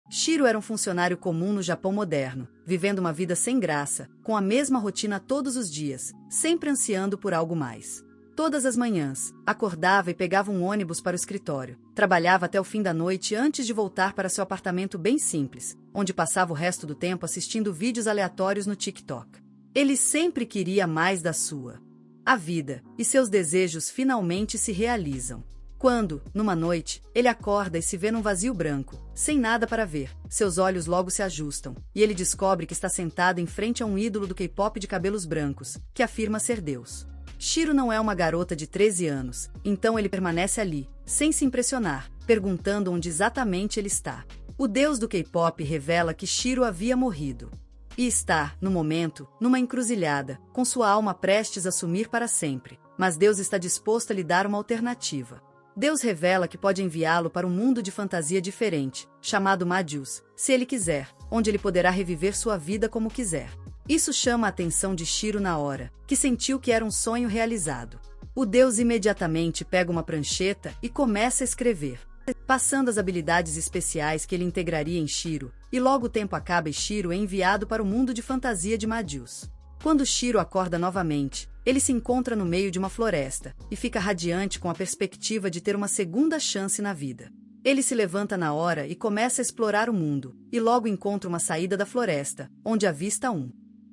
Shiro era um funcionário comum no Japão moderno, vivendo uma vida sem graça, com a mesma rotina todos os dias, sempre ansiando por algo mais. Todas as manhãs, acordava e pegava um ônibus para o escritório. Trabalhava até o fim da noite antes de voltar para seu apartamento bem simples, onde passava o resto do tempo assistindo vídeos aleatórios no TikTok. Ele sempre queria mais da sua. A vida, e seus desejos finalmente se realizam. Quando, numa noite, ele acorda e se vê num vazio branco, sem nada para ver, seus olhos logo se ajustam, e ele descobre que está sentado em frente a um ídolo do K-pop de cabelos brancos, que afirma ser Deus. Shiro não é uma garota de 13 anos, então ele permanece ali, sem se impressionar, perguntando onde exatamente ele está. O deus do K-pop revela que Shiro havia morrido. E está, no momento, numa encruzilhada, com sua alma prestes a sumir para sempre, mas Deus está disposto a lhe dar uma alternativa. Deus revela que pode enviá-lo para um mundo de fantasia diferente, chamado Madius, se ele quiser, onde ele poderá reviver sua vida como quiser. Isso chama a atenção de Shiro na hora, que sentiu que era um sonho realizado. O Deus imediatamente pega uma prancheta e começa a escrever, passando as habilidades especiais que ele integraria em Shiro, e logo o tempo acaba e Shiro é enviado para o mundo de fantasia de Madius. Quando Shiro acorda novamente, ele se encontra no meio de uma floresta, e fica radiante com a perspectiva de ter uma segunda chance na vida. Ele se levanta na hora e começa a explorar o mundo, e logo encontra uma saída da floresta, onde avista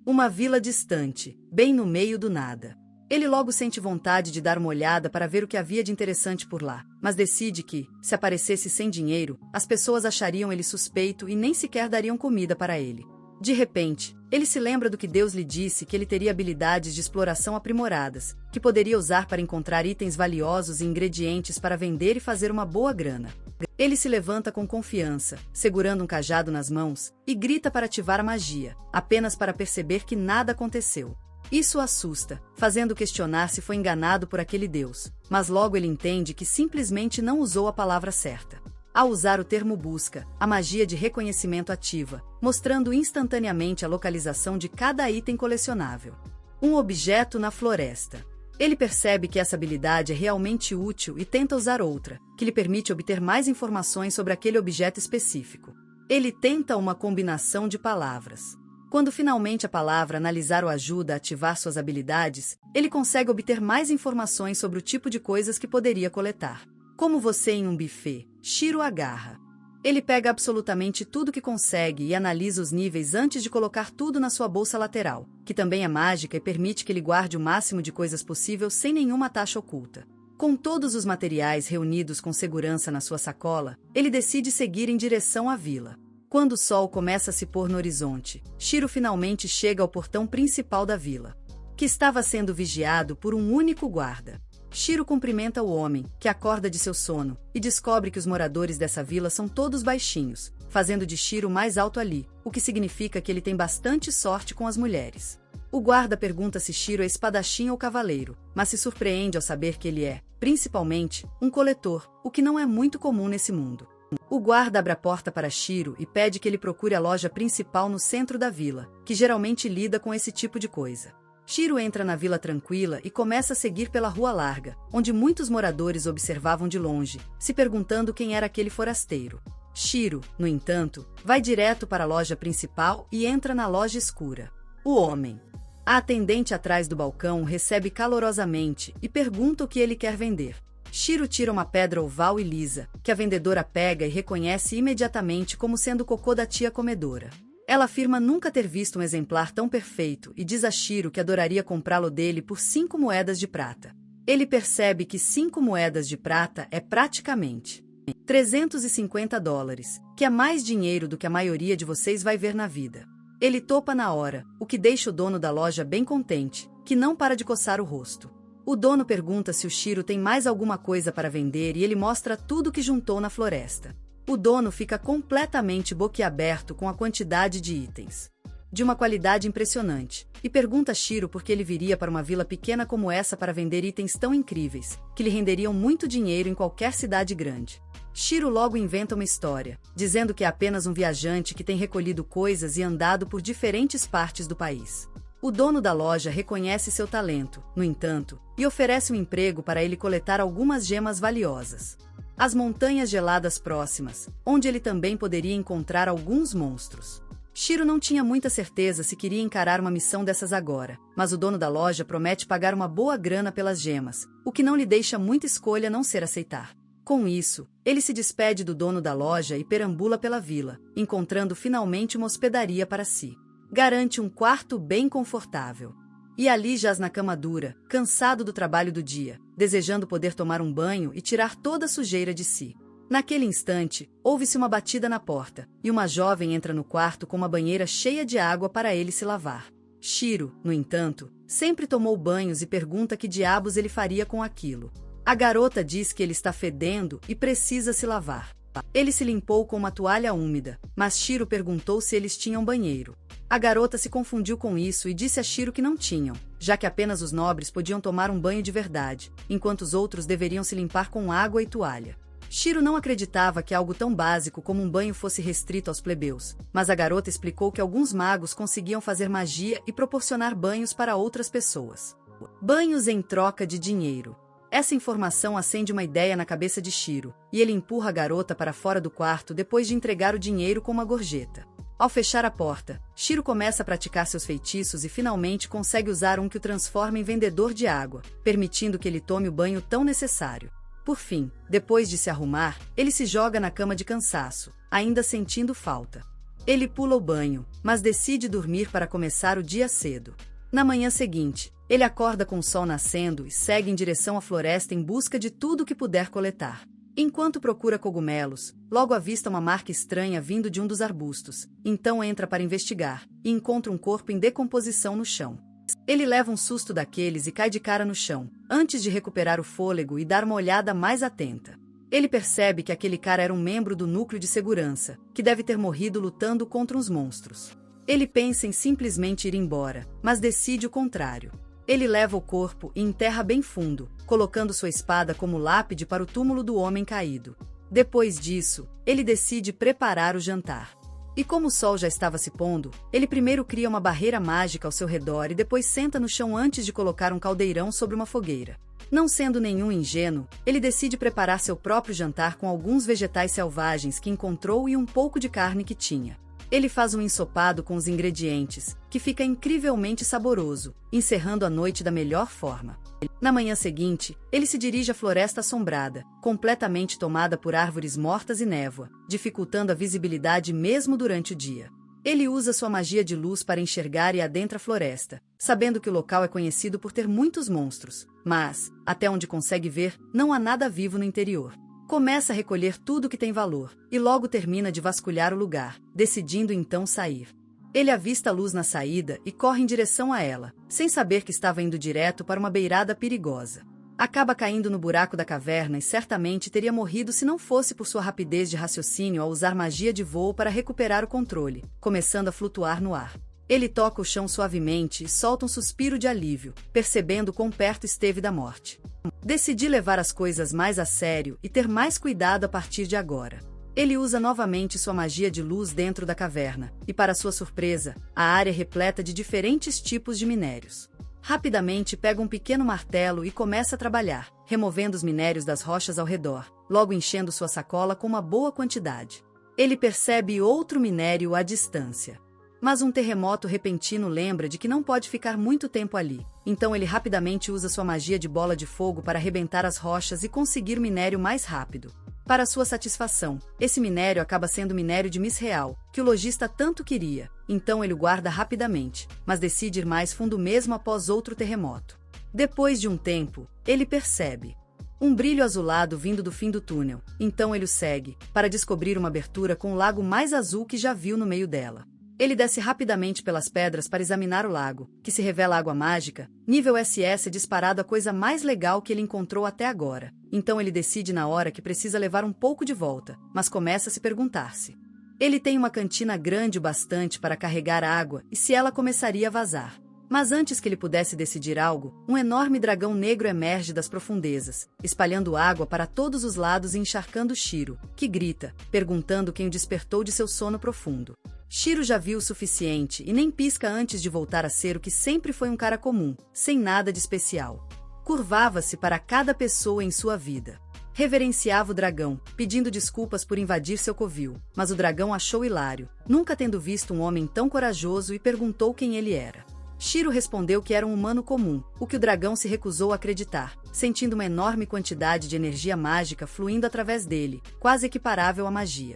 uma vila distante, bem no meio do nada. Ele logo sente vontade de dar uma olhada para ver o que havia de interessante por lá, mas decide que, se aparecesse sem dinheiro, as pessoas achariam ele suspeito e nem sequer dariam comida para ele. De repente, ele se lembra do que Deus lhe disse que ele teria habilidades de exploração aprimoradas, que poderia usar para encontrar itens valiosos e ingredientes para vender e fazer uma boa grana. Ele se levanta com confiança, segurando um cajado nas mãos, e grita para ativar a magia, apenas para perceber que nada aconteceu. Isso o assusta, fazendo questionar se foi enganado por aquele Deus, mas logo ele entende que simplesmente não usou a palavra certa. Ao usar o termo busca, a magia de reconhecimento ativa, mostrando instantaneamente a localização de cada item colecionável. Um objeto na floresta. Ele percebe que essa habilidade é realmente útil e tenta usar outra, que lhe permite obter mais informações sobre aquele objeto específico. Ele tenta uma combinação de palavras. Quando finalmente a palavra analisar o ajuda a ativar suas habilidades, ele consegue obter mais informações sobre o tipo de coisas que poderia coletar. Como você em um buffet, Shiro agarra. Ele pega absolutamente tudo que consegue e analisa os níveis antes de colocar tudo na sua bolsa lateral, que também é mágica e permite que ele guarde o máximo de coisas possível sem nenhuma taxa oculta. Com todos os materiais reunidos com segurança na sua sacola, ele decide seguir em direção à vila. Quando o sol começa a se pôr no horizonte, Shiro finalmente chega ao portão principal da vila, que estava sendo vigiado por um único guarda. Shiro cumprimenta o homem, que acorda de seu sono, e descobre que os moradores dessa vila são todos baixinhos, fazendo de Shiro mais alto ali, o que significa que ele tem bastante sorte com as mulheres. O guarda pergunta se Shiro é espadachim ou cavaleiro, mas se surpreende ao saber que ele é, principalmente, um coletor, o que não é muito comum nesse mundo. O guarda abre a porta para Shiro e pede que ele procure a loja principal no centro da vila, que geralmente lida com esse tipo de coisa. Shiro entra na vila tranquila e começa a seguir pela rua larga, onde muitos moradores observavam de longe, se perguntando quem era aquele forasteiro. Shiro, no entanto, vai direto para a loja principal e entra na loja escura. O homem. A atendente atrás do balcão o recebe calorosamente e pergunta o que ele quer vender. Shiro tira uma pedra oval e lisa, que a vendedora pega e reconhece imediatamente como sendo o cocô da tia comedora. Ela afirma nunca ter visto um exemplar tão perfeito e diz a Shiro que adoraria comprá-lo dele por 5 moedas de prata. Ele percebe que 5 moedas de prata é praticamente $350, que é mais dinheiro do que a maioria de vocês vai ver na vida. Ele topa na hora, o que deixa o dono da loja bem contente, que não para de coçar o rosto. O dono pergunta se o Shiro tem mais alguma coisa para vender e ele mostra tudo que juntou na floresta. O dono fica completamente boquiaberto com a quantidade de itens, de uma qualidade impressionante, e pergunta a Shiro por que ele viria para uma vila pequena como essa para vender itens tão incríveis, que lhe renderiam muito dinheiro em qualquer cidade grande. Shiro logo inventa uma história, dizendo que é apenas um viajante que tem recolhido coisas e andado por diferentes partes do país. O dono da loja reconhece seu talento, no entanto, e oferece um emprego para ele coletar algumas gemas valiosas. as montanhas geladas próximas, onde ele também poderia encontrar alguns monstros. Shiro não tinha muita certeza se queria encarar uma missão dessas agora, mas o dono da loja promete pagar uma boa grana pelas gemas, o que não lhe deixa muita escolha a não ser aceitar. Com isso, ele se despede do dono da loja e perambula pela vila, encontrando finalmente uma hospedaria para si. Garante um quarto bem confortável. E ali jaz na cama dura, cansado do trabalho do dia, desejando poder tomar um banho e tirar toda a sujeira de si. Naquele instante, ouve-se uma batida na porta, e uma jovem entra no quarto com uma banheira cheia de água para ele se lavar. Shiro, no entanto, sempre tomou banhos e pergunta que diabos ele faria com aquilo. A garota diz que ele está fedendo e precisa se lavar. Ele se limpou com uma toalha úmida, mas Shiro perguntou se eles tinham banheiro. A garota se confundiu com isso e disse a Shiro que não tinham, já que apenas os nobres podiam tomar um banho de verdade, enquanto os outros deveriam se limpar com água e toalha. Shiro não acreditava que algo tão básico como um banho fosse restrito aos plebeus, mas a garota explicou que alguns magos conseguiam fazer magia e proporcionar banhos para outras pessoas. Banhos em troca de dinheiro. Essa informação acende uma ideia na cabeça de Shiro, e ele empurra a garota para fora do quarto depois de entregar o dinheiro com uma gorjeta. Ao fechar a porta, Shiro começa a praticar seus feitiços e finalmente consegue usar um que o transforma em vendedor de água, permitindo que ele tome o banho tão necessário. Por fim, depois de se arrumar, ele se joga na cama de cansaço, ainda sentindo falta. Ele pula o banho, mas decide dormir para começar o dia cedo. Na manhã seguinte, ele acorda com o sol nascendo e segue em direção à floresta em busca de tudo o que puder coletar. Enquanto procura cogumelos, logo avista uma marca estranha vindo de um dos arbustos, então entra para investigar, e encontra um corpo em decomposição no chão. Ele leva um susto daqueles e cai de cara no chão, antes de recuperar o fôlego e dar uma olhada mais atenta. Ele percebe que aquele cara era um membro do núcleo de segurança, que deve ter morrido lutando contra uns monstros. Ele pensa em simplesmente ir embora, mas decide o contrário. Ele leva o corpo e enterra bem fundo, colocando sua espada como lápide para o túmulo do homem caído. Depois disso, ele decide preparar o jantar. E como o sol já estava se pondo, ele primeiro cria uma barreira mágica ao seu redor e depois senta no chão antes de colocar um caldeirão sobre uma fogueira. Não sendo nenhum ingênuo, ele decide preparar seu próprio jantar com alguns vegetais selvagens que encontrou e um pouco de carne que tinha. Ele faz um ensopado com os ingredientes, que fica incrivelmente saboroso, encerrando a noite da melhor forma. Na manhã seguinte, ele se dirige à floresta assombrada, completamente tomada por árvores mortas e névoa, dificultando a visibilidade mesmo durante o dia. Ele usa sua magia de luz para enxergar e adentra a floresta, sabendo que o local é conhecido por ter muitos monstros, mas, até onde consegue ver, não há nada vivo no interior. Começa a recolher tudo que tem valor, e logo termina de vasculhar o lugar, decidindo então sair. Ele avista a luz na saída e corre em direção a ela, sem saber que estava indo direto para uma beirada perigosa. Acaba caindo no buraco da caverna e certamente teria morrido se não fosse por sua rapidez de raciocínio ao usar magia de voo para recuperar o controle, começando a flutuar no ar. Ele toca o chão suavemente e solta um suspiro de alívio, percebendo quão perto esteve da morte. Decidi levar as coisas mais a sério e ter mais cuidado a partir de agora. Ele usa novamente sua magia de luz dentro da caverna, e para sua surpresa, a área é repleta de diferentes tipos de minérios. Rapidamente pega um pequeno martelo e começa a trabalhar, removendo os minérios das rochas ao redor, logo enchendo sua sacola com uma boa quantidade. Ele percebe outro minério à distância. Mas um terremoto repentino lembra de que não pode ficar muito tempo ali, então ele rapidamente usa sua magia de bola de fogo para arrebentar as rochas e conseguir minério mais rápido. Para sua satisfação, esse minério acaba sendo minério de Misreal, que o lojista tanto queria, então ele o guarda rapidamente, mas decide ir mais fundo mesmo após outro terremoto. Depois de um tempo, ele percebe um brilho azulado vindo do fim do túnel, então ele o segue, para descobrir uma abertura com o lago mais azul que já viu no meio dela. Ele desce rapidamente pelas pedras para examinar o lago, que se revela água mágica, nível SS disparado a coisa mais legal que ele encontrou até agora. Então ele decide na hora que precisa levar um pouco de volta, mas começa a se perguntar-se. Ele tem uma cantina grande o bastante para carregar água e se ela começaria a vazar. Mas antes que ele pudesse decidir algo, um enorme dragão negro emerge das profundezas, espalhando água para todos os lados e encharcando Shiro, que grita, perguntando quem o despertou de seu sono profundo. Shiro já viu o suficiente e nem pisca antes de voltar a ser o que sempre foi um cara comum, sem nada de especial. Curvava-se para cada pessoa em sua vida. Reverenciava o dragão, pedindo desculpas por invadir seu covil, mas o dragão achou hilário, nunca tendo visto um homem tão corajoso, e perguntou quem ele era. Shiro respondeu que era um humano comum, o que o dragão se recusou a acreditar, sentindo uma enorme quantidade de energia mágica fluindo através dele, quase equiparável à magia.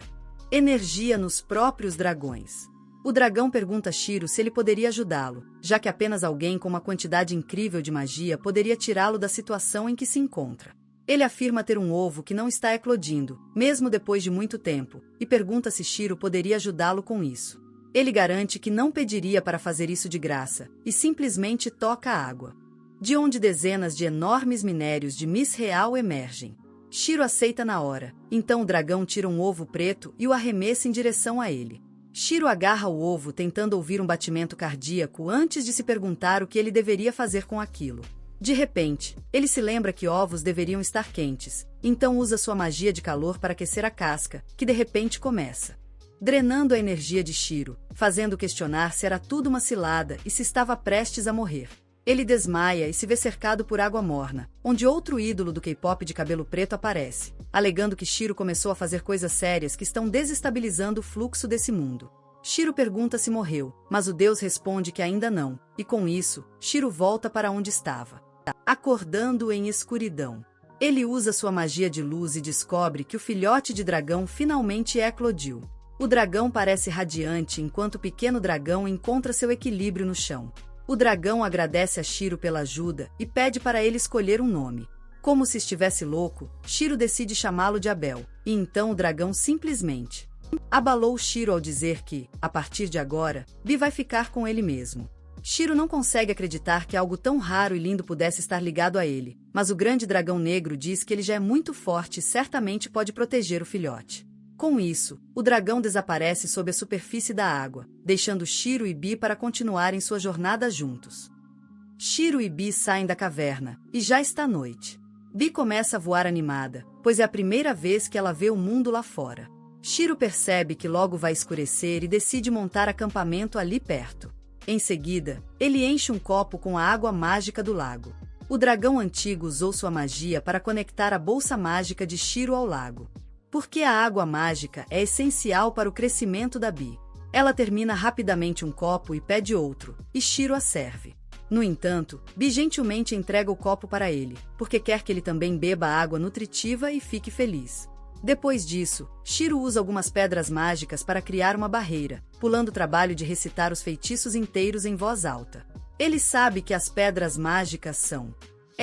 Energia nos próprios dragões. O dragão pergunta a Shiro se ele poderia ajudá-lo, já que apenas alguém com uma quantidade incrível de magia poderia tirá-lo da situação em que se encontra. Ele afirma ter um ovo que não está eclodindo, mesmo depois de muito tempo, e pergunta se Shiro poderia ajudá-lo com isso. Ele garante que não pediria para fazer isso de graça, e simplesmente toca a água, de onde dezenas de enormes minérios de Miss Real emergem. Shiro aceita na hora, então o dragão tira um ovo preto e o arremessa em direção a ele. Shiro agarra o ovo tentando ouvir um batimento cardíaco antes de se perguntar o que ele deveria fazer com aquilo. De repente, ele se lembra que ovos deveriam estar quentes, então usa sua magia de calor para aquecer a casca, que de repente começa, drenando a energia de Shiro, fazendo questionar se era tudo uma cilada e se estava prestes a morrer. Ele desmaia e se vê cercado por água morna, onde outro ídolo do K-pop de cabelo preto aparece, alegando que Shiro começou a fazer coisas sérias que estão desestabilizando o fluxo desse mundo. Shiro pergunta se morreu, mas o deus responde que ainda não, e com isso, Shiro volta para onde estava, acordando em escuridão. Ele usa sua magia de luz e descobre que o filhote de dragão finalmente eclodiu. O dragão parece radiante enquanto o pequeno dragão encontra seu equilíbrio no chão. O dragão agradece a Shiro pela ajuda e pede para ele escolher um nome. Como se estivesse louco, Shiro decide chamá-lo de Abel, e então o dragão simplesmente abalou Shiro ao dizer que, a partir de agora, Bi vai ficar com ele mesmo. Shiro não consegue acreditar que algo tão raro e lindo pudesse estar ligado a ele, mas o grande dragão negro diz que ele já é muito forte e certamente pode proteger o filhote. Com isso, o dragão desaparece sob a superfície da água, deixando Shiro e Bi para continuarem sua jornada juntos. Shiro e Bi saem da caverna, e já está noite. Bi começa a voar animada, pois é a primeira vez que ela vê o mundo lá fora. Shiro percebe que logo vai escurecer e decide montar acampamento ali perto. Em seguida, ele enche um copo com a água mágica do lago. O dragão antigo usou sua magia para conectar a bolsa mágica de Shiro ao lago. Porque a água mágica é essencial para o crescimento da Bi. Ela termina rapidamente um copo e pede outro, e Shiro a serve. No entanto, Bi gentilmente entrega o copo para ele, porque quer que ele também beba água nutritiva e fique feliz. Depois disso, Shiro usa algumas pedras mágicas para criar uma barreira, pulando o trabalho de recitar os feitiços inteiros em voz alta. Ele sabe que as pedras mágicas são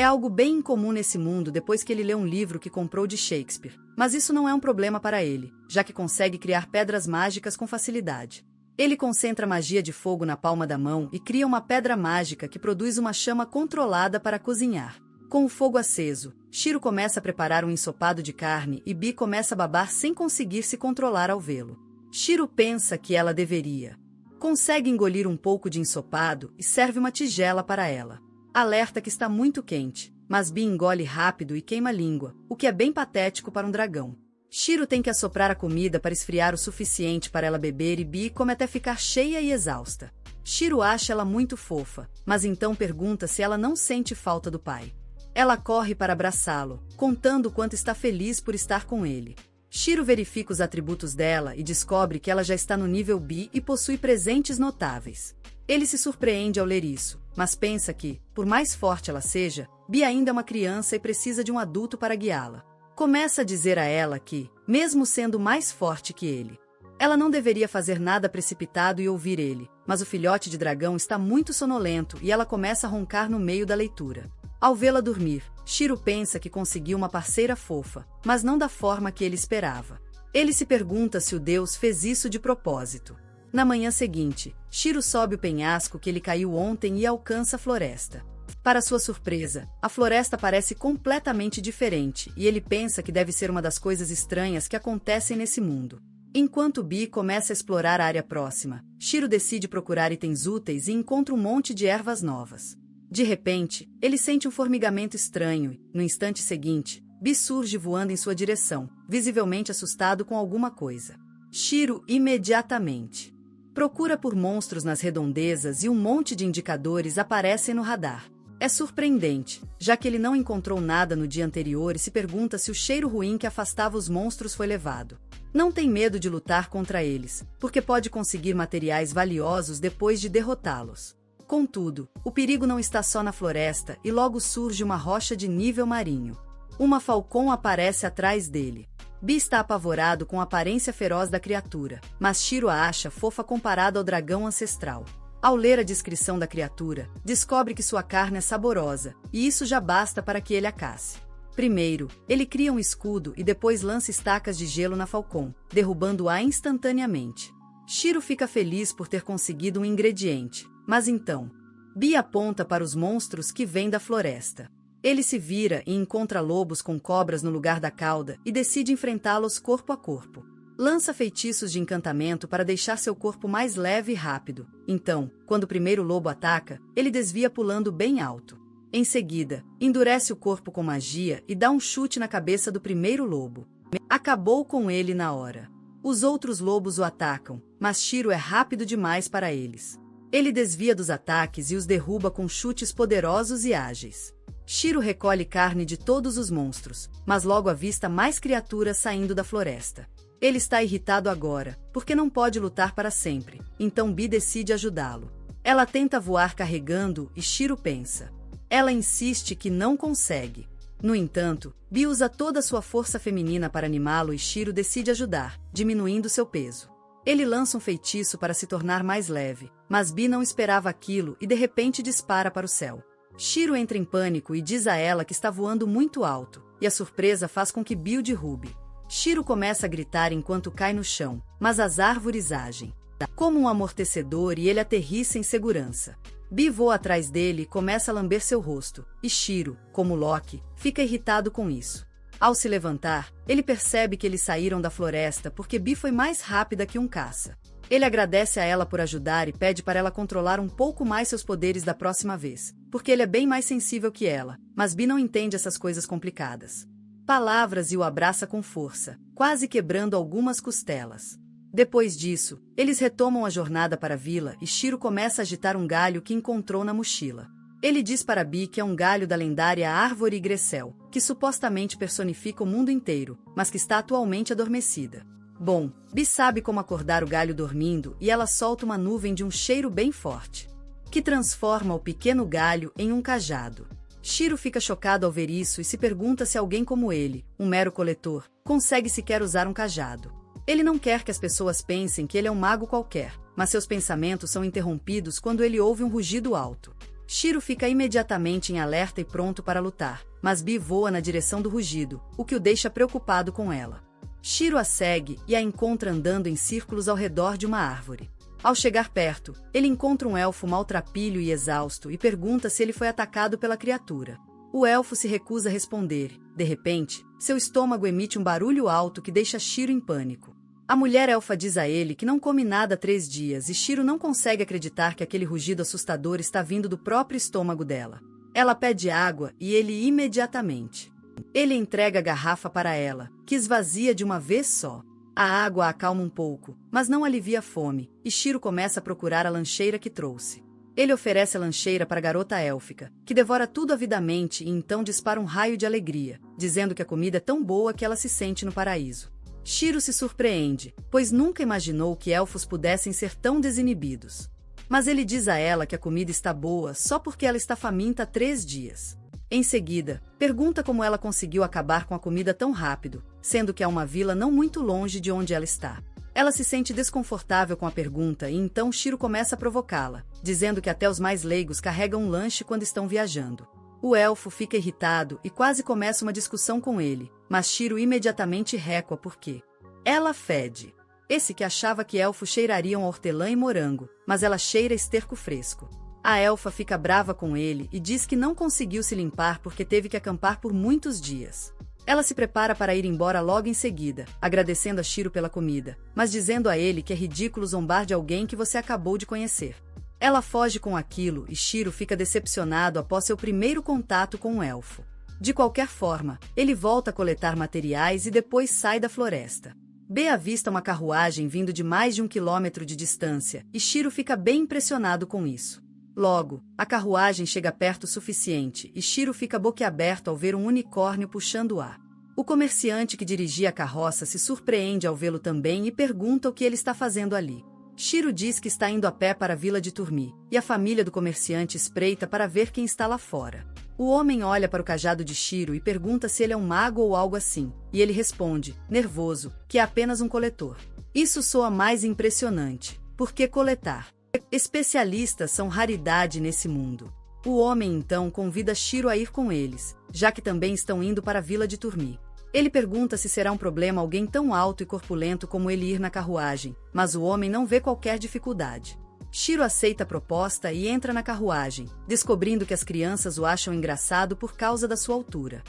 algo bem incomum nesse mundo depois que ele lê um livro que comprou de Shakespeare, mas isso não é um problema para ele, já que consegue criar pedras mágicas com facilidade. Ele concentra magia de fogo na palma da mão e cria uma pedra mágica que produz uma chama controlada para cozinhar. Com o fogo aceso, Shiro começa a preparar um ensopado de carne e Bi começa a babar sem conseguir se controlar ao vê-lo. Shiro pensa que ela deveria. Consegue engolir um pouco de ensopado e serve uma tigela para ela. Alerta que está muito quente, mas Bi engole rápido e queima a língua, o que é bem patético para um dragão. Shiro tem que assoprar a comida para esfriar o suficiente para ela beber e Bi come até ficar cheia e exausta. Shiro acha ela muito fofa, mas então pergunta se ela não sente falta do pai. Ela corre para abraçá-lo, contando o quanto está feliz por estar com ele. Shiro verifica os atributos dela e descobre que ela já está no nível Bi e possui presentes notáveis. Ele se surpreende ao ler isso, mas pensa que, por mais forte ela seja, Bi ainda é uma criança e precisa de um adulto para guiá-la. Começa a dizer a ela que, mesmo sendo mais forte que ele, ela não deveria fazer nada precipitado e ouvir ele, mas o filhote de dragão está muito sonolento e ela começa a roncar no meio da leitura. Ao vê-la dormir, Shiro pensa que conseguiu uma parceira fofa, mas não da forma que ele esperava. Ele se pergunta se o deus fez isso de propósito. Na manhã seguinte, Shiro sobe o penhasco que ele caiu ontem e alcança a floresta. Para sua surpresa, a floresta parece completamente diferente e ele pensa que deve ser uma das coisas estranhas que acontecem nesse mundo. Enquanto Bi começa a explorar a área próxima, Shiro decide procurar itens úteis e encontra um monte de ervas novas. De repente, ele sente um formigamento estranho e, no instante seguinte, Bi surge voando em sua direção, visivelmente assustado com alguma coisa. Shiro imediatamente procura por monstros nas redondezas e um monte de indicadores aparecem no radar. É surpreendente, já que ele não encontrou nada no dia anterior e se pergunta se o cheiro ruim que afastava os monstros foi levado. Não tem medo de lutar contra eles, porque pode conseguir materiais valiosos depois de derrotá-los. Contudo, o perigo não está só na floresta e logo surge uma rocha de nível marinho. Uma falcão aparece atrás dele. Bee está apavorado com a aparência feroz da criatura, mas Shiro a acha fofa comparado ao dragão ancestral. Ao ler a descrição da criatura, descobre que sua carne é saborosa, e isso já basta para que ele a casse. Primeiro, ele cria um escudo e depois lança estacas de gelo na falcão, derrubando-a instantaneamente. Shiro fica feliz por ter conseguido um ingrediente, mas então, Bee aponta para os monstros que vêm da floresta. Ele se vira e encontra lobos com cobras no lugar da cauda e decide enfrentá-los corpo a corpo. Lança feitiços de encantamento para deixar seu corpo mais leve e rápido. Então, quando o primeiro lobo ataca, ele desvia pulando bem alto. Em seguida, endurece o corpo com magia e dá um chute na cabeça do primeiro lobo. Acabou com ele na hora. Os outros lobos o atacam, mas Shiro é rápido demais para eles. Ele desvia dos ataques e os derruba com chutes poderosos e ágeis. Shiro recolhe carne de todos os monstros, mas logo avista mais criaturas saindo da floresta. Ele está irritado agora, porque não pode lutar para sempre, então Bee decide ajudá-lo. Ela tenta voar carregando e Shiro pensa. Ela insiste que não consegue. No entanto, Bee usa toda a sua força feminina para animá-lo e Shiro decide ajudar, diminuindo seu peso. Ele lança um feitiço para se tornar mais leve, mas Bee não esperava aquilo e de repente dispara para o céu. Shiro entra em pânico e diz a ela que está voando muito alto, e a surpresa faz com que Bee o derrube. Shiro começa a gritar enquanto cai no chão, mas as árvores agem como um amortecedor e ele aterrissa em segurança. Bee voa atrás dele e começa a lamber seu rosto, e Shiro, como Loki, fica irritado com isso. Ao se levantar, ele percebe que eles saíram da floresta porque Bee foi mais rápida que um caça. Ele agradece a ela por ajudar e pede para ela controlar um pouco mais seus poderes da próxima vez, porque ele é bem mais sensível que ela, mas Bee não entende essas coisas complicadas. Palavras e o abraça com força, quase quebrando algumas costelas. Depois disso, eles retomam a jornada para a vila e Shiro começa a agitar um galho que encontrou na mochila. Ele diz para Bee que é um galho da lendária árvore Igressel, que supostamente personifica o mundo inteiro, mas que está atualmente adormecida. Bom, Bee sabe como acordar o galho dormindo e ela solta uma nuvem de um cheiro bem forte, que transforma o pequeno galho em um cajado. Shiro fica chocado ao ver isso e se pergunta se alguém como ele, um mero coletor, consegue sequer usar um cajado. Ele não quer que as pessoas pensem que ele é um mago qualquer, mas seus pensamentos são interrompidos quando ele ouve um rugido alto. Shiro fica imediatamente em alerta e pronto para lutar, mas Bee voa na direção do rugido, o que o deixa preocupado com ela. Shiro a segue e a encontra andando em círculos ao redor de uma árvore. Ao chegar perto, ele encontra um elfo maltrapilho e exausto e pergunta se ele foi atacado pela criatura. O elfo se recusa a responder. De repente, seu estômago emite um barulho alto que deixa Shiro em pânico. A mulher elfa diz a ele que não come nada há 3 dias e Shiro não consegue acreditar que aquele rugido assustador está vindo do próprio estômago dela. Ela pede água e ele imediatamente. Ele entrega a garrafa para ela, que esvazia de uma vez só. A água a acalma um pouco, mas não alivia a fome, e Shiro começa a procurar a lancheira que trouxe. Ele oferece a lancheira para a garota élfica, que devora tudo avidamente e então dispara um raio de alegria, dizendo que a comida é tão boa que ela se sente no paraíso. Shiro se surpreende, pois nunca imaginou que elfos pudessem ser tão desinibidos. Mas ele diz a ela que a comida está boa só porque ela está faminta há 3 dias. Em seguida, pergunta como ela conseguiu acabar com a comida tão rápido, sendo que há uma vila não muito longe de onde ela está. Ela se sente desconfortável com a pergunta e então Shiro começa a provocá-la, dizendo que até os mais leigos carregam um lanche quando estão viajando. O elfo fica irritado e quase começa uma discussão com ele, mas Shiro imediatamente recua porque ela fede. Esse que achava que elfos cheirariam a hortelã e morango, mas ela cheira esterco fresco. A elfa fica brava com ele e diz que não conseguiu se limpar porque teve que acampar por muitos dias. Ela se prepara para ir embora logo em seguida, agradecendo a Shiro pela comida, mas dizendo a ele que é ridículo zombar de alguém que você acabou de conhecer. Ela foge com aquilo e Shiro fica decepcionado após seu primeiro contato com o elfo. De qualquer forma, ele volta a coletar materiais e depois sai da floresta. Bee avista uma carruagem vindo de mais de 1 quilômetro de distância, e Shiro fica bem impressionado com isso. Logo, a carruagem chega perto o suficiente e Shiro fica boquiaberto ao ver um unicórnio puxando o ar. O comerciante que dirigia a carroça se surpreende ao vê-lo também e pergunta o que ele está fazendo ali. Shiro diz que está indo a pé para a vila de Turmi, e a família do comerciante espreita para ver quem está lá fora. O homem olha para o cajado de Shiro e pergunta se ele é um mago ou algo assim, e ele responde, nervoso, que é apenas um coletor. Isso soa mais impressionante. Por que coletar? Especialistas são raridade nesse mundo. O homem então convida Shiro a ir com eles, já que também estão indo para a vila de Turmi. Ele pergunta se será um problema alguém tão alto e corpulento como ele ir na carruagem, mas o homem não vê qualquer dificuldade. Shiro aceita a proposta e entra na carruagem, descobrindo que as crianças o acham engraçado por causa da sua altura.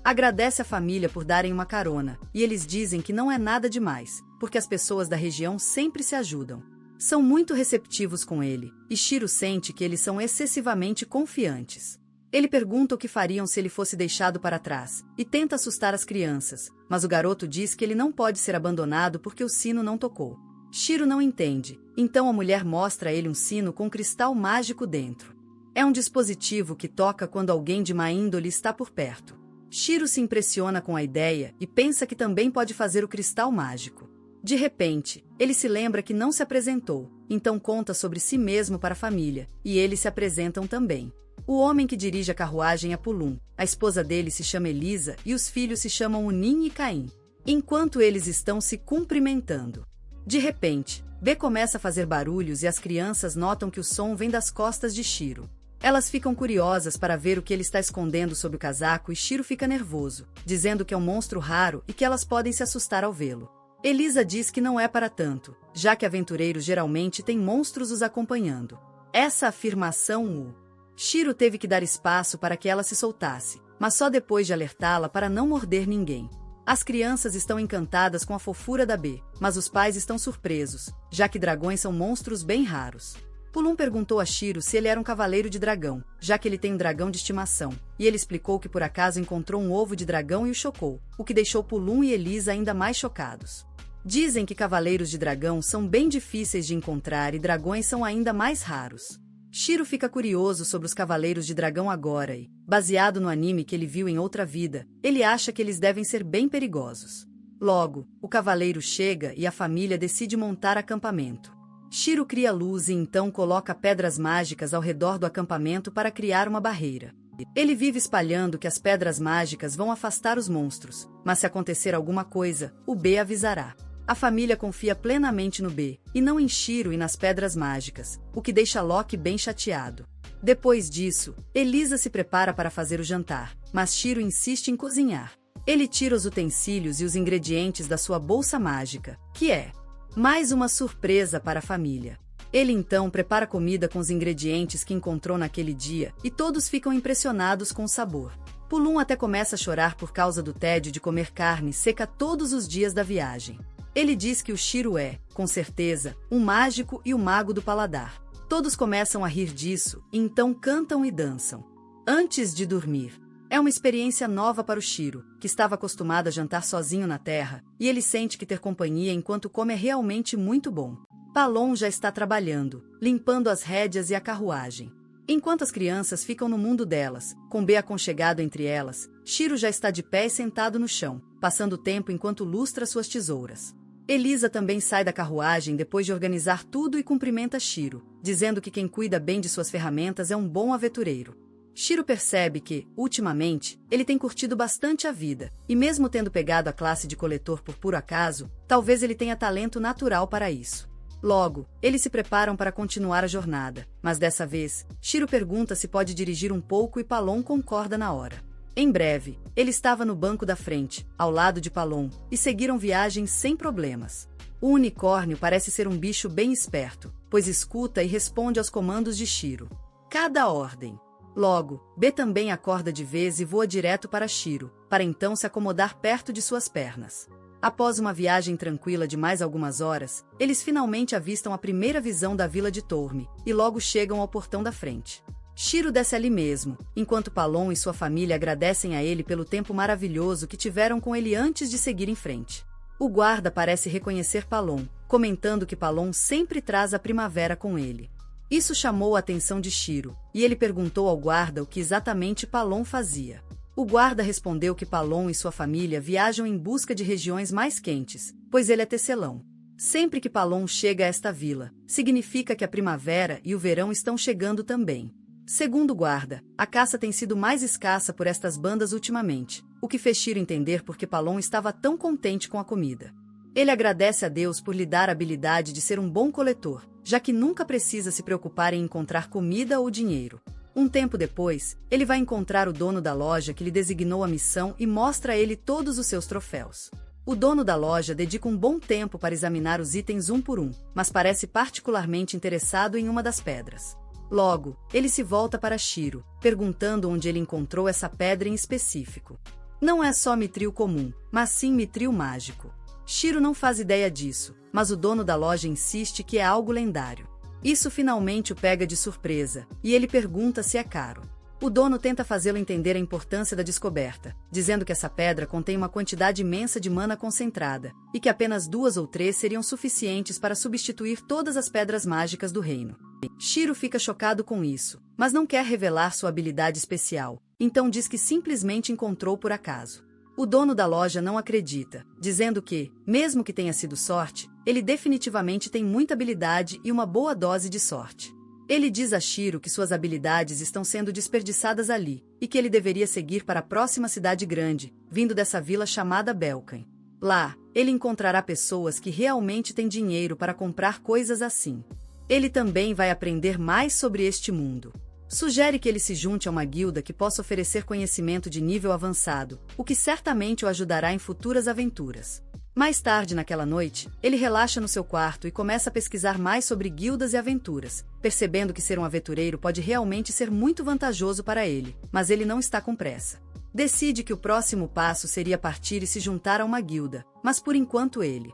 Agradece à família por darem uma carona, e eles dizem que não é nada demais, porque as pessoas da região sempre se ajudam. São muito receptivos com ele, e Shiro sente que eles são excessivamente confiantes. Ele pergunta o que fariam se ele fosse deixado para trás, e tenta assustar as crianças, mas o garoto diz que ele não pode ser abandonado porque o sino não tocou. Shiro não entende, então a mulher mostra a ele um sino com cristal mágico dentro. É um dispositivo que toca quando alguém de má índole está por perto. Shiro se impressiona com a ideia e pensa que também pode fazer o cristal mágico. De repente, ele se lembra que não se apresentou, então conta sobre si mesmo para a família, e eles se apresentam também. O homem que dirige a carruagem é Pulum, a esposa dele se chama Elisa e os filhos se chamam Unin e Caim. Enquanto eles estão se cumprimentando. De repente, B começa a fazer barulhos e as crianças notam que o som vem das costas de Shiro. Elas ficam curiosas para ver o que ele está escondendo sob o casaco e Shiro fica nervoso, dizendo que é um monstro raro e que elas podem se assustar ao vê-lo. Elisa diz que não é para tanto, já que aventureiros geralmente têm monstros os acompanhando. Essa afirmação Shiro teve que dar espaço para que ela se soltasse, mas só depois de alertá-la para não morder ninguém. As crianças estão encantadas com a fofura da B, mas os pais estão surpresos, já que dragões são monstros bem raros. Pulum perguntou a Shiro se ele era um cavaleiro de dragão, já que ele tem um dragão de estimação, e ele explicou que por acaso encontrou um ovo de dragão e o chocou, o que deixou Pulum e Elisa ainda mais chocados. Dizem que cavaleiros de dragão são bem difíceis de encontrar e dragões são ainda mais raros. Shiro fica curioso sobre os cavaleiros de dragão agora e, baseado no anime que ele viu em outra vida, ele acha que eles devem ser bem perigosos. Logo, o cavaleiro chega e a família decide montar acampamento. Shiro cria luz e então coloca pedras mágicas ao redor do acampamento para criar uma barreira. Ele vive espalhando que as pedras mágicas vão afastar os monstros, mas se acontecer alguma coisa, o B avisará. A família confia plenamente no B, e não em Shiro e nas pedras mágicas, o que deixa Loki bem chateado. Depois disso, Elisa se prepara para fazer o jantar, mas Shiro insiste em cozinhar. Ele tira os utensílios e os ingredientes da sua bolsa mágica, que é mais uma surpresa para a família. Ele então prepara comida com os ingredientes que encontrou naquele dia, e todos ficam impressionados com o sabor. Pulum até começa a chorar por causa do tédio de comer carne seca todos os dias da viagem. Ele diz que o Shiro é, com certeza, um mágico e o mago do paladar. Todos começam a rir disso, e então cantam e dançam. Antes de dormir. É uma experiência nova para o Shiro, que estava acostumado a jantar sozinho na terra, e ele sente que ter companhia enquanto come é realmente muito bom. Palom já está trabalhando, limpando as rédeas e a carruagem. Enquanto as crianças ficam no mundo delas, com B aconchegado entre elas, Shiro já está de pé e sentado no chão, passando tempo enquanto lustra suas tesouras. Elisa também sai da carruagem depois de organizar tudo e cumprimenta Shiro, dizendo que quem cuida bem de suas ferramentas é um bom aventureiro. Shiro percebe que, ultimamente, ele tem curtido bastante a vida, e mesmo tendo pegado a classe de coletor por puro acaso, talvez ele tenha talento natural para isso. Logo, eles se preparam para continuar a jornada, mas dessa vez, Shiro pergunta se pode dirigir um pouco e Palom concorda na hora. Em breve, ele estava no banco da frente, ao lado de Palom, e seguiram viagem sem problemas. O unicórnio parece ser um bicho bem esperto, pois escuta e responde aos comandos de Shiro. Cada ordem. Logo, B também acorda de vez e voa direto para Shiro, para então se acomodar perto de suas pernas. Após uma viagem tranquila de mais algumas horas, eles finalmente avistam a primeira visão da vila de Torme, e logo chegam ao portão da frente. Shiro desce ali mesmo, enquanto Palom e sua família agradecem a ele pelo tempo maravilhoso que tiveram com ele antes de seguir em frente. O guarda parece reconhecer Palom, comentando que Palom sempre traz a primavera com ele. Isso chamou a atenção de Shiro, e ele perguntou ao guarda o que exatamente Palom fazia. O guarda respondeu que Palom e sua família viajam em busca de regiões mais quentes, pois ele é tecelão. Sempre que Palom chega a esta vila, significa que a primavera e o verão estão chegando também. Segundo o guarda, a caça tem sido mais escassa por estas bandas ultimamente, o que fez Shiro entender por que Palom estava tão contente com a comida. Ele agradece a Deus por lhe dar a habilidade de ser um bom coletor, já que nunca precisa se preocupar em encontrar comida ou dinheiro. Um tempo depois, ele vai encontrar o dono da loja que lhe designou a missão e mostra a ele todos os seus troféus. O dono da loja dedica um bom tempo para examinar os itens um por um, mas parece particularmente interessado em uma das pedras. Logo, ele se volta para Shiro, perguntando onde ele encontrou essa pedra em específico. Não é só mitril comum, mas sim mitril mágico. Shiro não faz ideia disso, mas o dono da loja insiste que é algo lendário. Isso finalmente o pega de surpresa, e ele pergunta se é caro. O dono tenta fazê-lo entender a importância da descoberta, dizendo que essa pedra contém uma quantidade imensa de mana concentrada, e que apenas 2 ou 3 seriam suficientes para substituir todas as pedras mágicas do reino. Shiro fica chocado com isso, mas não quer revelar sua habilidade especial, então diz que simplesmente encontrou por acaso. O dono da loja não acredita, dizendo que, mesmo que tenha sido sorte, ele definitivamente tem muita habilidade e uma boa dose de sorte. Ele diz a Shiro que suas habilidades estão sendo desperdiçadas ali, e que ele deveria seguir para a próxima cidade grande, vindo dessa vila chamada Belkan. Lá, ele encontrará pessoas que realmente têm dinheiro para comprar coisas assim. Ele também vai aprender mais sobre este mundo. Sugere que ele se junte a uma guilda que possa oferecer conhecimento de nível avançado, o que certamente o ajudará em futuras aventuras. Mais tarde naquela noite, ele relaxa no seu quarto e começa a pesquisar mais sobre guildas e aventuras, percebendo que ser um aventureiro pode realmente ser muito vantajoso para ele, mas ele não está com pressa. Decide que o próximo passo seria partir e se juntar a uma guilda, mas por enquanto ele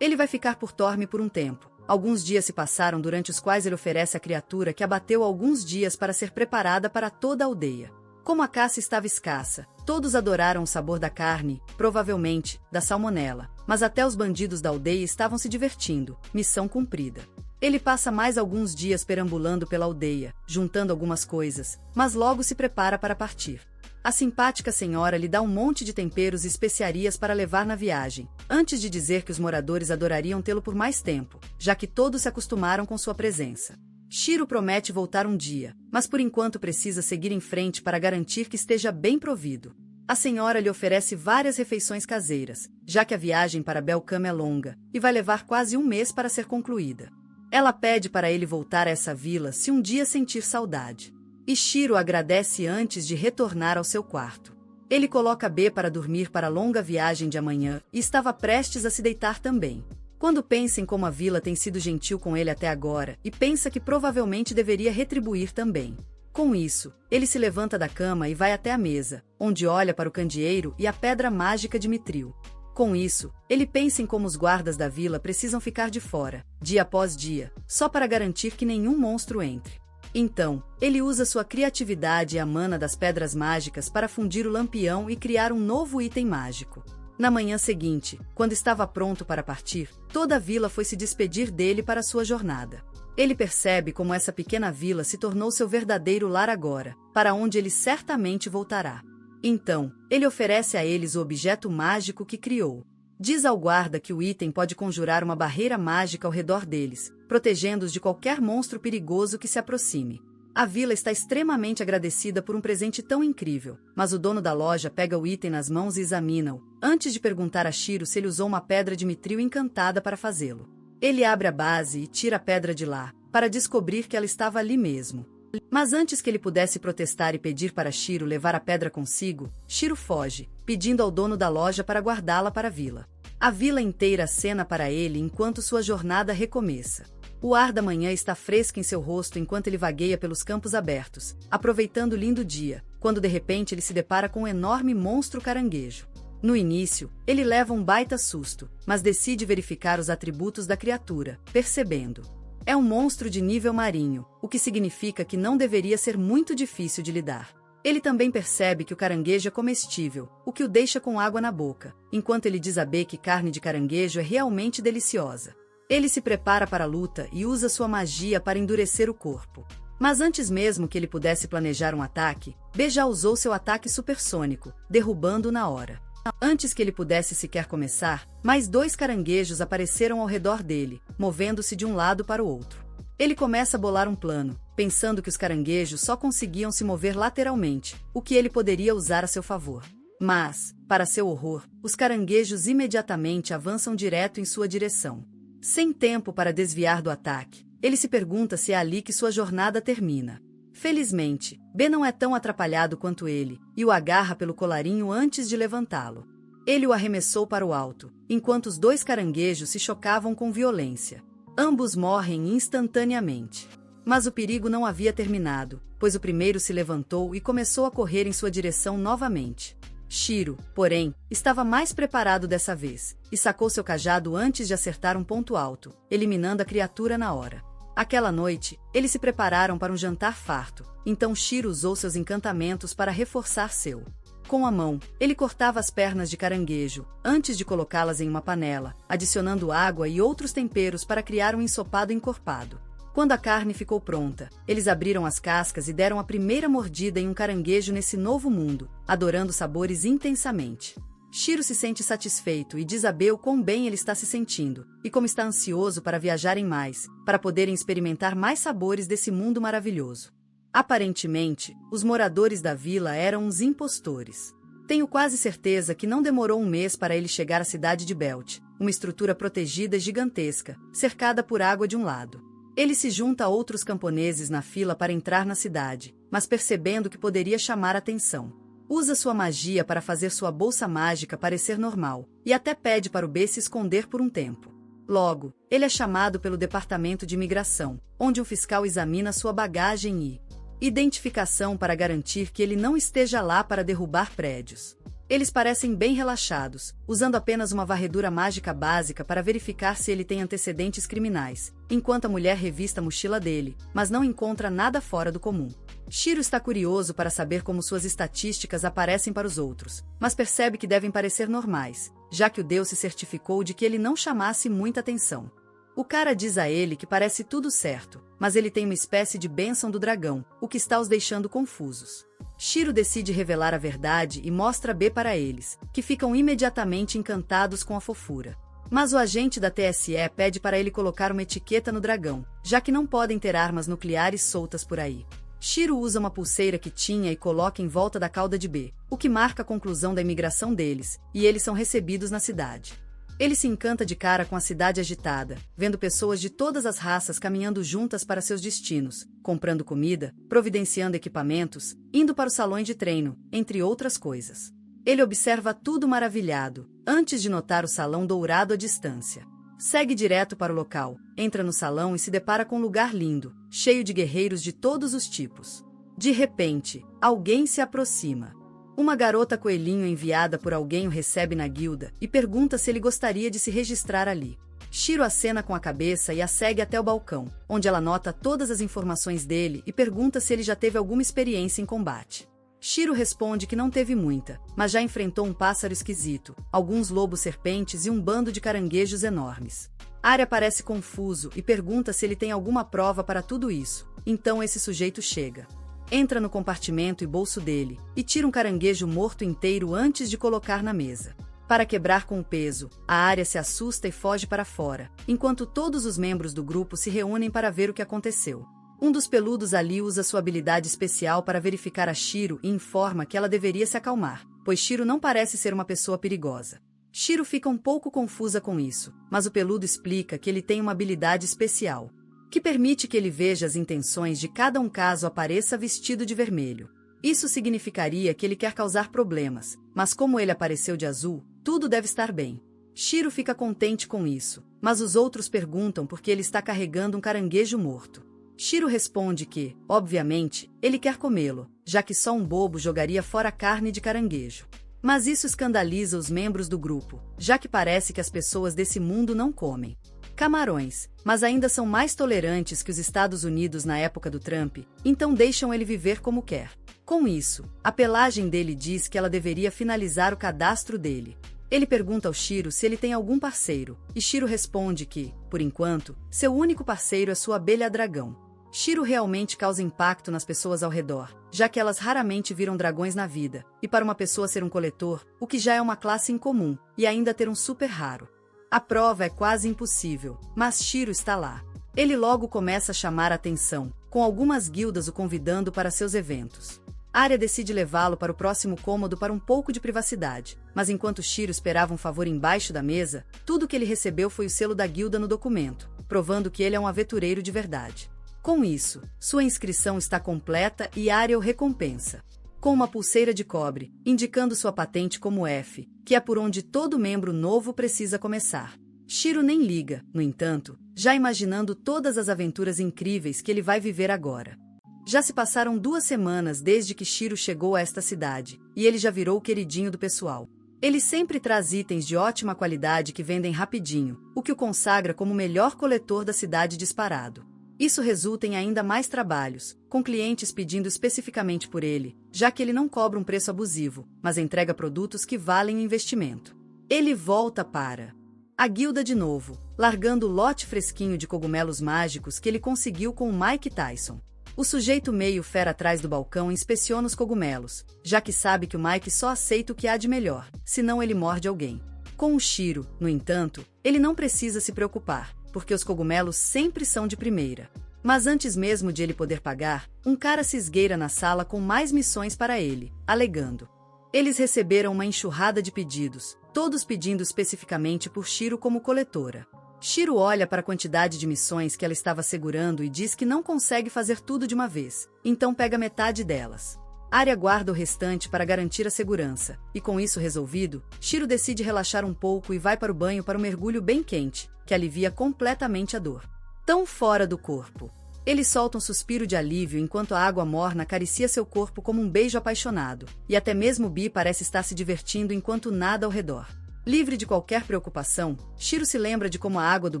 vai ficar por Torme por um tempo. Alguns dias se passaram durante os quais ele oferece a criatura que abateu há alguns dias para ser preparada para toda a aldeia. Como a caça estava escassa, todos adoraram o sabor da carne, provavelmente, da salmonela, mas até os bandidos da aldeia estavam se divertindo, missão cumprida. Ele passa mais alguns dias perambulando pela aldeia, juntando algumas coisas, mas logo se prepara para partir. A simpática senhora lhe dá um monte de temperos e especiarias para levar na viagem, antes de dizer que os moradores adorariam tê-lo por mais tempo, já que todos se acostumaram com sua presença. Shiro promete voltar um dia, mas por enquanto precisa seguir em frente para garantir que esteja bem provido. A senhora lhe oferece várias refeições caseiras, já que a viagem para Belkan é longa, e vai levar quase um mês para ser concluída. Ela pede para ele voltar a essa vila se um dia sentir saudade. E Shiro agradece antes de retornar ao seu quarto. Ele coloca B para dormir para a longa viagem de amanhã e estava prestes a se deitar também. Quando pensa em como a vila tem sido gentil com ele até agora e pensa que provavelmente deveria retribuir também. Com isso, ele se levanta da cama e vai até a mesa, onde olha para o candeeiro e a pedra mágica de mitril. Com isso, ele pensa em como os guardas da vila precisam ficar de fora, dia após dia, só para garantir que nenhum monstro entre. Então, ele usa sua criatividade e a mana das pedras mágicas para fundir o lampião e criar um novo item mágico. Na manhã seguinte, quando estava pronto para partir, toda a vila foi se despedir dele para sua jornada. Ele percebe como essa pequena vila se tornou seu verdadeiro lar agora, para onde ele certamente voltará. Então, ele oferece a eles o objeto mágico que criou. Diz ao guarda que o item pode conjurar uma barreira mágica ao redor deles, protegendo-os de qualquer monstro perigoso que se aproxime. A vila está extremamente agradecida por um presente tão incrível, mas o dono da loja pega o item nas mãos e examina-o, antes de perguntar a Shiro se ele usou uma pedra de mitril encantada para fazê-lo. Ele abre a base e tira a pedra de lá, para descobrir que ela estava ali mesmo. Mas antes que ele pudesse protestar e pedir para Shiro levar a pedra consigo, Shiro foge, pedindo ao dono da loja para guardá-la para a vila. A vila inteira acena para ele enquanto sua jornada recomeça. O ar da manhã está fresco em seu rosto enquanto ele vagueia pelos campos abertos, aproveitando o lindo dia, quando de repente ele se depara com um enorme monstro caranguejo. No início, ele leva um baita susto, mas decide verificar os atributos da criatura, percebendo. É um monstro de nível marinho, o que significa que não deveria ser muito difícil de lidar. Ele também percebe que o caranguejo é comestível, o que o deixa com água na boca, enquanto ele diz a B que carne de caranguejo é realmente deliciosa. Ele se prepara para a luta e usa sua magia para endurecer o corpo. Mas antes mesmo que ele pudesse planejar um ataque, B já usou seu ataque supersônico, derrubando-o na hora. Antes que ele pudesse sequer começar, mais 2 caranguejos apareceram ao redor dele, movendo-se de um lado para o outro. Ele começa a bolar um plano, pensando que os caranguejos só conseguiam se mover lateralmente, o que ele poderia usar a seu favor. Mas, para seu horror, os caranguejos imediatamente avançam direto em sua direção. Sem tempo para desviar do ataque, ele se pergunta se é ali que sua jornada termina. Felizmente, B não é tão atrapalhado quanto ele, e o agarra pelo colarinho antes de levantá-lo. Ele o arremessou para o alto, enquanto os 2 caranguejos se chocavam com violência. Ambos morrem instantaneamente. Mas o perigo não havia terminado, pois o primeiro se levantou e começou a correr em sua direção novamente. Shiro, porém, estava mais preparado dessa vez, e sacou seu cajado antes de acertar um ponto alto, eliminando a criatura na hora. Aquela noite, eles se prepararam para um jantar farto, então Shiro usou seus encantamentos para reforçar seu. Com a mão, ele cortava as pernas de caranguejo, antes de colocá-las em uma panela, adicionando água e outros temperos para criar um ensopado encorpado. Quando a carne ficou pronta, eles abriram as cascas e deram a primeira mordida em um caranguejo nesse novo mundo, adorando sabores intensamente. Shiro se sente satisfeito e diz a B o quão bem ele está se sentindo, e como está ansioso para viajarem mais, para poderem experimentar mais sabores desse mundo maravilhoso. Aparentemente, os moradores da vila eram uns impostores. Tenho quase certeza que não demorou um mês para ele chegar à cidade de Belt, uma estrutura protegida e gigantesca, cercada por água de um lado. Ele se junta a outros camponeses na fila para entrar na cidade, mas percebendo que poderia chamar atenção. Usa sua magia para fazer sua bolsa mágica parecer normal, e até pede para o B se esconder por um tempo. Logo, ele é chamado pelo departamento de imigração, onde um fiscal examina sua bagagem e identificação para garantir que ele não esteja lá para derrubar prédios. Eles parecem bem relaxados, usando apenas uma varredura mágica básica para verificar se ele tem antecedentes criminais, enquanto a mulher revista a mochila dele, mas não encontra nada fora do comum. Shiro está curioso para saber como suas estatísticas aparecem para os outros, mas percebe que devem parecer normais, já que o Deus se certificou de que ele não chamasse muita atenção. O cara diz a ele que parece tudo certo, mas ele tem uma espécie de bênção do dragão, o que está os deixando confusos. Shiro decide revelar a verdade e mostra B para eles, que ficam imediatamente encantados com a fofura. Mas o agente da TSE pede para ele colocar uma etiqueta no dragão, já que não podem ter armas nucleares soltas por aí. Shiro usa uma pulseira que tinha e coloca em volta da cauda de B, o que marca a conclusão da imigração deles, e eles são recebidos na cidade. Ele se encanta de cara com a cidade agitada, vendo pessoas de todas as raças caminhando juntas para seus destinos, comprando comida, providenciando equipamentos, indo para os salões de treino, entre outras coisas. Ele observa tudo maravilhado, antes de notar o salão dourado à distância. Segue direto para o local, entra no salão e se depara com um lugar lindo, cheio de guerreiros de todos os tipos. De repente, alguém se aproxima. Uma garota coelhinho enviada por alguém o recebe na guilda e pergunta se ele gostaria de se registrar ali. Shiro acena com a cabeça e a segue até o balcão, onde ela nota todas as informações dele e pergunta se ele já teve alguma experiência em combate. Shiro responde que não teve muita, mas já enfrentou um pássaro esquisito, alguns lobos-serpentes e um bando de caranguejos enormes. Arya parece confuso e pergunta se ele tem alguma prova para tudo isso, então esse sujeito chega. Entra no compartimento e bolso dele, e tira um caranguejo morto inteiro antes de colocar na mesa. Para quebrar com o peso, a Arya se assusta e foge para fora, enquanto todos os membros do grupo se reúnem para ver o que aconteceu. Um dos peludos ali usa sua habilidade especial para verificar a Shiro e informa que ela deveria se acalmar, pois Shiro não parece ser uma pessoa perigosa. Shiro fica um pouco confusa com isso, mas o peludo explica que ele tem uma habilidade especial, que permite que ele veja as intenções de cada um caso apareça vestido de vermelho. Isso significaria que ele quer causar problemas, mas como ele apareceu de azul, tudo deve estar bem. Shiro fica contente com isso, mas os outros perguntam por que ele está carregando um caranguejo morto. Shiro responde que, obviamente, ele quer comê-lo, já que só um bobo jogaria fora a carne de caranguejo. Mas isso escandaliza os membros do grupo, já que parece que as pessoas desse mundo não comem camarões, mas ainda são mais tolerantes que os Estados Unidos na época do Trump, então deixam ele viver como quer. Com isso, a pelagem dele diz que ela deveria finalizar o cadastro dele. Ele pergunta ao Shiro se ele tem algum parceiro, e Shiro responde que, por enquanto, seu único parceiro é sua abelha dragão. Shiro realmente causa impacto nas pessoas ao redor, já que elas raramente viram dragões na vida, e para uma pessoa ser um coletor, o que já é uma classe incomum, e ainda ter um super raro. A prova é quase impossível, mas Shiro está lá. Ele logo começa a chamar a atenção, com algumas guildas o convidando para seus eventos. Arya decide levá-lo para o próximo cômodo para um pouco de privacidade, mas enquanto Shiro esperava um favor embaixo da mesa, tudo que ele recebeu foi o selo da guilda no documento, provando que ele é um aventureiro de verdade. Com isso, sua inscrição está completa e Arya o recompensa com uma pulseira de cobre, indicando sua patente como F, que é por onde todo membro novo precisa começar. Shiro nem liga, no entanto, já imaginando todas as aventuras incríveis que ele vai viver agora. Já se passaram 2 semanas desde que Shiro chegou a esta cidade, e ele já virou o queridinho do pessoal. Ele sempre traz itens de ótima qualidade que vendem rapidinho, o que o consagra como o melhor coletor da cidade disparado. Isso resulta em ainda mais trabalhos, com clientes pedindo especificamente por ele, já que ele não cobra um preço abusivo, mas entrega produtos que valem o investimento. Ele volta para a guilda de novo, largando o lote fresquinho de cogumelos mágicos que ele conseguiu com o Mike Tyson. O sujeito meio fera atrás do balcão inspeciona os cogumelos, já que sabe que o Mike só aceita o que há de melhor, senão ele morde alguém. Com o Shiro, no entanto, ele não precisa se preocupar, porque os cogumelos sempre são de primeira. Mas antes mesmo de ele poder pagar, um cara se esgueira na sala com mais missões para ele, alegando. Eles receberam uma enxurrada de pedidos, todos pedindo especificamente por Shiro como coletora. Shiro olha para a quantidade de missões que ela estava segurando e diz que não consegue fazer tudo de uma vez, então pega metade delas. Arya guarda o restante para garantir a segurança, e com isso resolvido, Shiro decide relaxar um pouco e vai para o banho para um mergulho bem quente, que alivia completamente a dor. Tão fora do corpo. Ele solta um suspiro de alívio enquanto a água morna acaricia seu corpo como um beijo apaixonado, e até mesmo Bi parece estar se divertindo enquanto nada ao redor. Livre de qualquer preocupação, Shiro se lembra de como a água do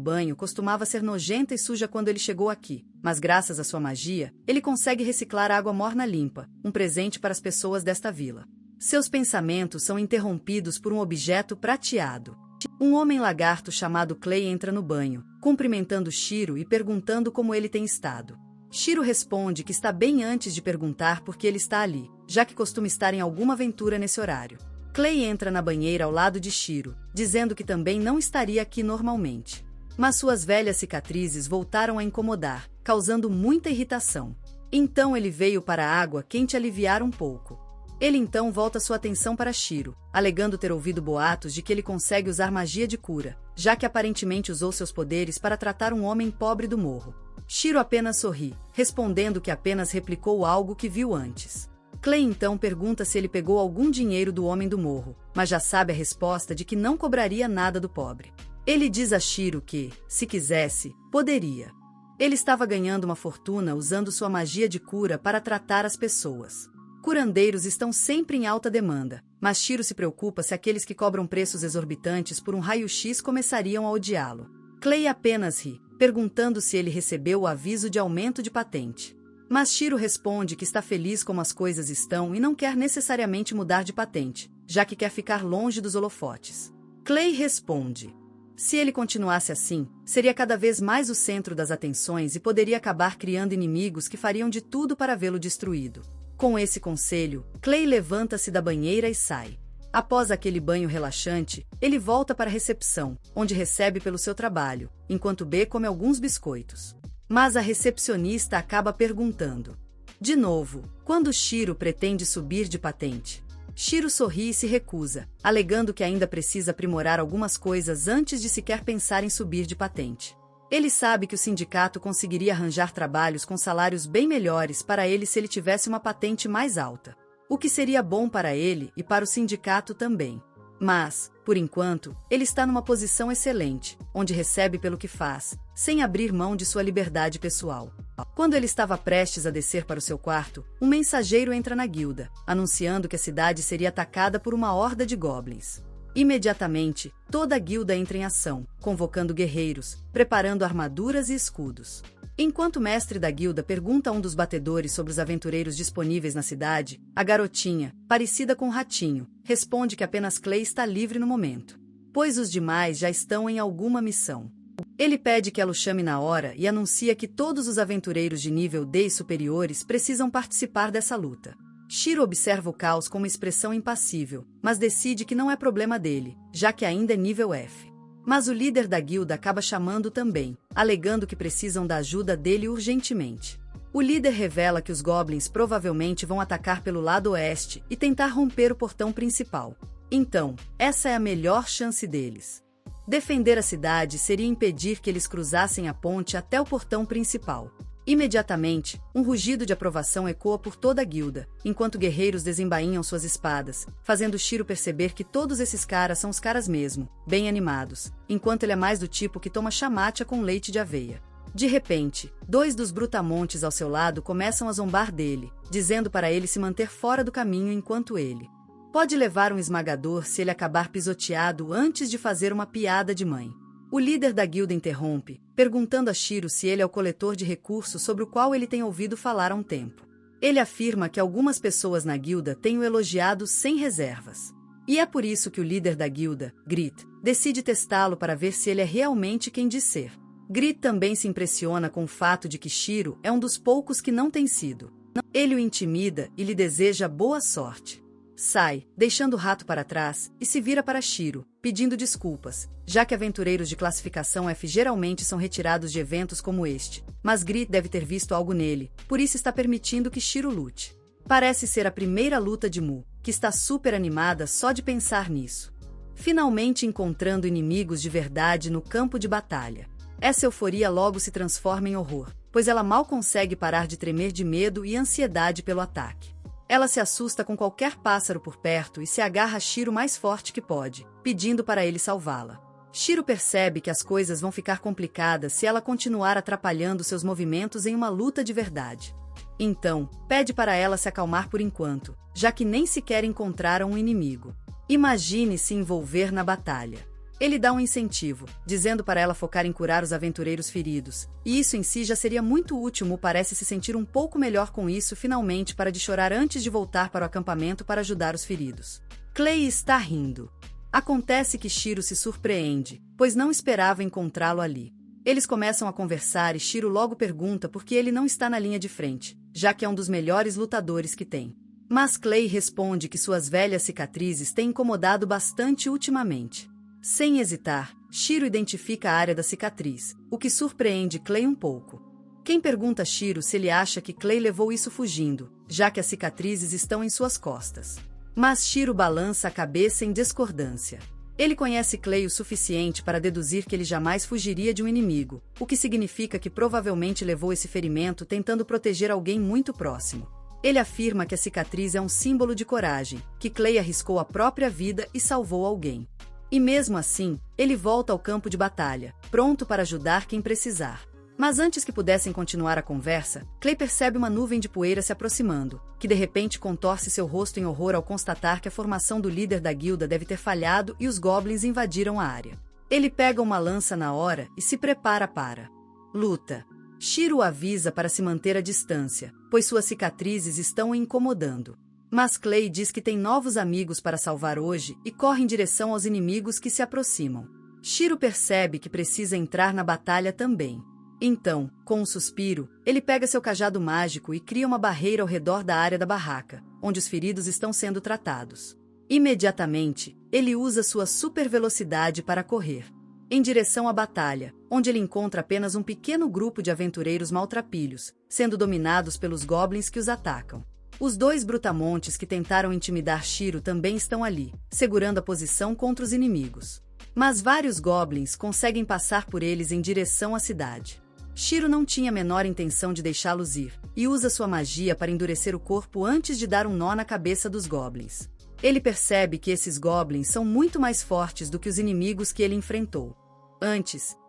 banho costumava ser nojenta e suja quando ele chegou aqui, mas graças à sua magia, ele consegue reciclar a água morna limpa, um presente para as pessoas desta vila. Seus pensamentos são interrompidos por um objeto prateado. Um homem lagarto chamado Clay entra no banho, cumprimentando Shiro e perguntando como ele tem estado. Shiro responde que está bem antes de perguntar por que ele está ali, já que costuma estar em alguma aventura nesse horário. Clay entra na banheira ao lado de Shiro, dizendo que também não estaria aqui normalmente. Mas suas velhas cicatrizes voltaram a incomodar, causando muita irritação. Então ele veio para a água quente aliviar um pouco. Ele então volta sua atenção para Shiro, alegando ter ouvido boatos de que ele consegue usar magia de cura, já que aparentemente usou seus poderes para tratar um homem pobre do morro. Shiro apenas sorri, respondendo que apenas replicou algo que viu antes. Clay então pergunta se ele pegou algum dinheiro do homem do morro, mas já sabe a resposta de que não cobraria nada do pobre. Ele diz a Shiro que, se quisesse, poderia. Ele estava ganhando uma fortuna usando sua magia de cura para tratar as pessoas. Curandeiros estão sempre em alta demanda, mas Shiro se preocupa se aqueles que cobram preços exorbitantes por um raio-x começariam a odiá-lo. Clay apenas ri, perguntando se ele recebeu o aviso de aumento de patente. Mas Shiro responde que está feliz como as coisas estão e não quer necessariamente mudar de patente, já que quer ficar longe dos holofotes. Clay responde. Se ele continuasse assim, seria cada vez mais o centro das atenções e poderia acabar criando inimigos que fariam de tudo para vê-lo destruído. Com esse conselho, Clay levanta-se da banheira e sai. Após aquele banho relaxante, ele volta para a recepção, onde recebe pelo seu trabalho, enquanto B come alguns biscoitos. Mas a recepcionista acaba perguntando. De novo, quando Shiro pretende subir de patente? Shiro sorri e se recusa, alegando que ainda precisa aprimorar algumas coisas antes de sequer pensar em subir de patente. Ele sabe que o sindicato conseguiria arranjar trabalhos com salários bem melhores para ele se ele tivesse uma patente mais alta. O que seria bom para ele e para o sindicato também. Mas, por enquanto, ele está numa posição excelente, onde recebe pelo que faz, sem abrir mão de sua liberdade pessoal. Quando ele estava prestes a descer para o seu quarto, um mensageiro entra na guilda, anunciando que a cidade seria atacada por uma horda de goblins. Imediatamente, toda a guilda entra em ação, convocando guerreiros, preparando armaduras e escudos. Enquanto o mestre da guilda pergunta a um dos batedores sobre os aventureiros disponíveis na cidade, a garotinha, parecida com um ratinho, responde que apenas Clay está livre no momento, pois os demais já estão em alguma missão. Ele pede que ela o chame na hora e anuncia que todos os aventureiros de nível D e superiores precisam participar dessa luta. Shiro observa o caos com uma expressão impassível, mas decide que não é problema dele, já que ainda é nível F. Mas o líder da guilda acaba chamando também, alegando que precisam da ajuda dele urgentemente. O líder revela que os goblins provavelmente vão atacar pelo lado oeste e tentar romper o portão principal. Então, essa é a melhor chance deles. Defender a cidade seria impedir que eles cruzassem a ponte até o portão principal. Imediatamente, um rugido de aprovação ecoa por toda a guilda, enquanto guerreiros desembainham suas espadas, fazendo Shiro perceber que todos esses caras são os caras mesmo, bem animados, enquanto ele é mais do tipo que toma chamacha com leite de aveia. De repente, 2 dos brutamontes ao seu lado começam a zombar dele, dizendo para ele se manter fora do caminho enquanto ele pode levar um esmagador se ele acabar pisoteado antes de fazer uma piada de mãe. O líder da guilda interrompe, perguntando a Shiro se ele é o coletor de recursos sobre o qual ele tem ouvido falar há um tempo. Ele afirma que algumas pessoas na guilda têm o elogiado sem reservas. E é por isso que o líder da guilda, Grit, decide testá-lo para ver se ele é realmente quem diz ser. Grit também se impressiona com o fato de que Shiro é um dos poucos que não tem sido. Ele o intimida e lhe deseja boa sorte. Sai, deixando o rato para trás, e se vira para Shiro, pedindo desculpas, já que aventureiros de classificação F geralmente são retirados de eventos como este, mas Grit deve ter visto algo nele, por isso está permitindo que Shiro lute. Parece ser a primeira luta de Mu, que está super animada só de pensar nisso. Finalmente encontrando inimigos de verdade no campo de batalha. Essa euforia logo se transforma em horror, pois ela mal consegue parar de tremer de medo e ansiedade pelo ataque. Ela se assusta com qualquer pássaro por perto e se agarra a Shiro mais forte que pode, pedindo para ele salvá-la. Shiro percebe que as coisas vão ficar complicadas se ela continuar atrapalhando seus movimentos em uma luta de verdade. Então, pede para ela se acalmar por enquanto, já que nem sequer encontraram um inimigo. Imagine se envolver na batalha. Ele dá um incentivo, dizendo para ela focar em curar os aventureiros feridos, e isso em si já seria muito útil. Mu parece se sentir um pouco melhor com isso finalmente para de chorar antes de voltar para o acampamento para ajudar os feridos. Clay está rindo. Acontece que Shiro se surpreende, pois não esperava encontrá-lo ali. Eles começam a conversar e Shiro logo pergunta por que ele não está na linha de frente, já que é um dos melhores lutadores que tem. Mas Clay responde que suas velhas cicatrizes têm incomodado bastante ultimamente. Sem hesitar, Shiro identifica a área da cicatriz, o que surpreende Clay um pouco. Quem pergunta a Shiro se ele acha que Clay levou isso fugindo, já que as cicatrizes estão em suas costas. Mas Shiro balança a cabeça em discordância. Ele conhece Clay o suficiente para deduzir que ele jamais fugiria de um inimigo, o que significa que provavelmente levou esse ferimento tentando proteger alguém muito próximo. Ele afirma que a cicatriz é um símbolo de coragem, que Clay arriscou a própria vida e salvou alguém. E mesmo assim, ele volta ao campo de batalha, pronto para ajudar quem precisar. Mas antes que pudessem continuar a conversa, Clay percebe uma nuvem de poeira se aproximando, que de repente contorce seu rosto em horror ao constatar que a formação do líder da guilda deve ter falhado e os goblins invadiram a área. Ele pega uma lança na hora e se prepara para luta. Shiro o avisa para se manter à distância, pois suas cicatrizes estão o incomodando. Mas Clay diz que tem novos amigos para salvar hoje e corre em direção aos inimigos que se aproximam. Shiro percebe que precisa entrar na batalha também. Então, com um suspiro, ele pega seu cajado mágico e cria uma barreira ao redor da área da barraca, onde os feridos estão sendo tratados. Imediatamente, ele usa sua super velocidade para correr em direção à batalha, onde ele encontra apenas um pequeno grupo de aventureiros maltrapilhos, sendo dominados pelos goblins que os atacam. Os 2 brutamontes que tentaram intimidar Shiro também estão ali, segurando a posição contra os inimigos. Mas vários goblins conseguem passar por eles em direção à cidade. Shiro não tinha a menor intenção de deixá-los ir, e usa sua magia para endurecer o corpo antes de dar um nó na cabeça dos goblins. Ele percebe que esses goblins são muito mais fortes do que os inimigos que ele enfrentou.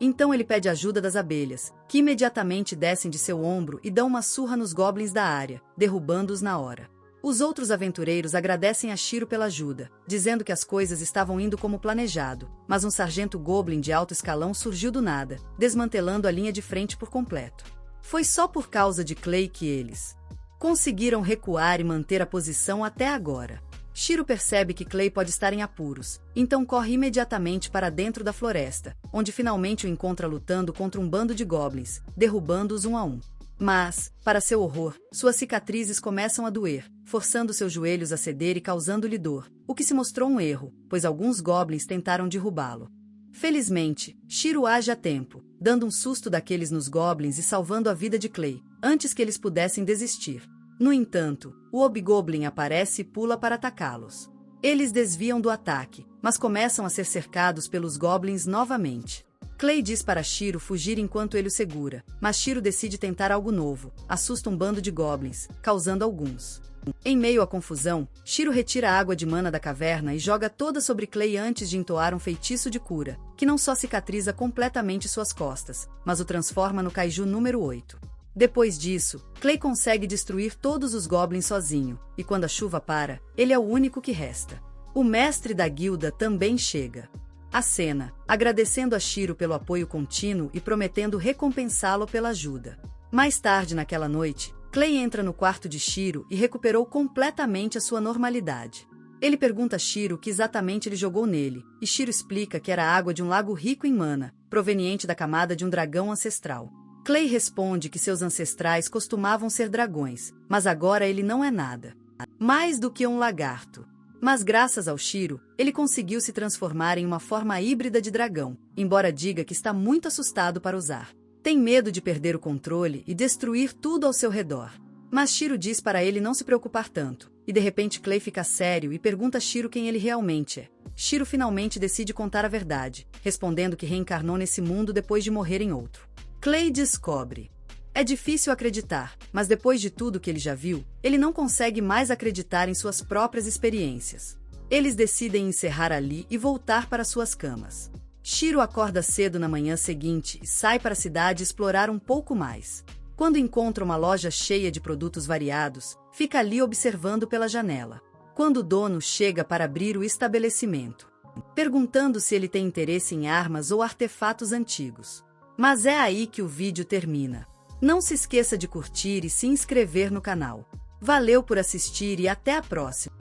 Então ele pede ajuda das abelhas, que imediatamente descem de seu ombro e dão uma surra nos goblins da área, derrubando-os na hora. Os outros aventureiros agradecem a Shiro pela ajuda, dizendo que as coisas estavam indo como planejado, mas um sargento goblin de alto escalão surgiu do nada, desmantelando a linha de frente por completo. Foi só por causa de Clay que eles conseguiram recuar e manter a posição até agora. Shiro percebe que Clay pode estar em apuros, então corre imediatamente para dentro da floresta, onde finalmente o encontra lutando contra um bando de goblins, derrubando-os um a um. Mas, para seu horror, suas cicatrizes começam a doer, forçando seus joelhos a ceder e causando-lhe dor, o que se mostrou um erro, pois alguns goblins tentaram derrubá-lo. Felizmente, Shiro age a tempo, dando um susto daqueles nos goblins e salvando a vida de Clay, antes que eles pudessem desistir. No entanto, o Hobgoblin aparece e pula para atacá-los. Eles desviam do ataque, mas começam a ser cercados pelos goblins novamente. Clay diz para Shiro fugir enquanto ele o segura, mas Shiro decide tentar algo novo, assusta um bando de goblins, causando alguns. Em meio à confusão, Shiro retira a água de mana da caverna e joga toda sobre Clay antes de entoar um feitiço de cura, que não só cicatriza completamente suas costas, mas o transforma no Kaiju número 8. Depois disso, Clay consegue destruir todos os goblins sozinho, e quando a chuva para, ele é o único que resta. O mestre da guilda também chega. A cena, agradecendo a Shiro pelo apoio contínuo e prometendo recompensá-lo pela ajuda. Mais tarde naquela noite, Clay entra no quarto de Shiro e recuperou completamente a sua normalidade. Ele pergunta a Shiro o que exatamente ele jogou nele, e Shiro explica que era a água de um lago rico em mana, proveniente da camada de um dragão ancestral. Clay responde que seus ancestrais costumavam ser dragões, mas agora ele não é nada mais do que um lagarto. Mas graças ao Shiro, ele conseguiu se transformar em uma forma híbrida de dragão, embora diga que está muito assustado para usar. Tem medo de perder o controle e destruir tudo ao seu redor. Mas Shiro diz para ele não se preocupar tanto, e de repente Clay fica sério e pergunta a Shiro quem ele realmente é. Shiro finalmente decide contar a verdade, respondendo que reencarnou nesse mundo depois de morrer em outro. Clay descobre. É difícil acreditar, mas depois de tudo que ele já viu, ele não consegue mais acreditar em suas próprias experiências. Eles decidem encerrar ali e voltar para suas camas. Shiro acorda cedo na manhã seguinte e sai para a cidade explorar um pouco mais. Quando encontra uma loja cheia de produtos variados, fica ali observando pela janela. Quando o dono chega para abrir o estabelecimento, perguntando se ele tem interesse em armas ou artefatos antigos. Mas é aí que o vídeo termina. Não se esqueça de curtir e se inscrever no canal. Valeu por assistir e até a próxima!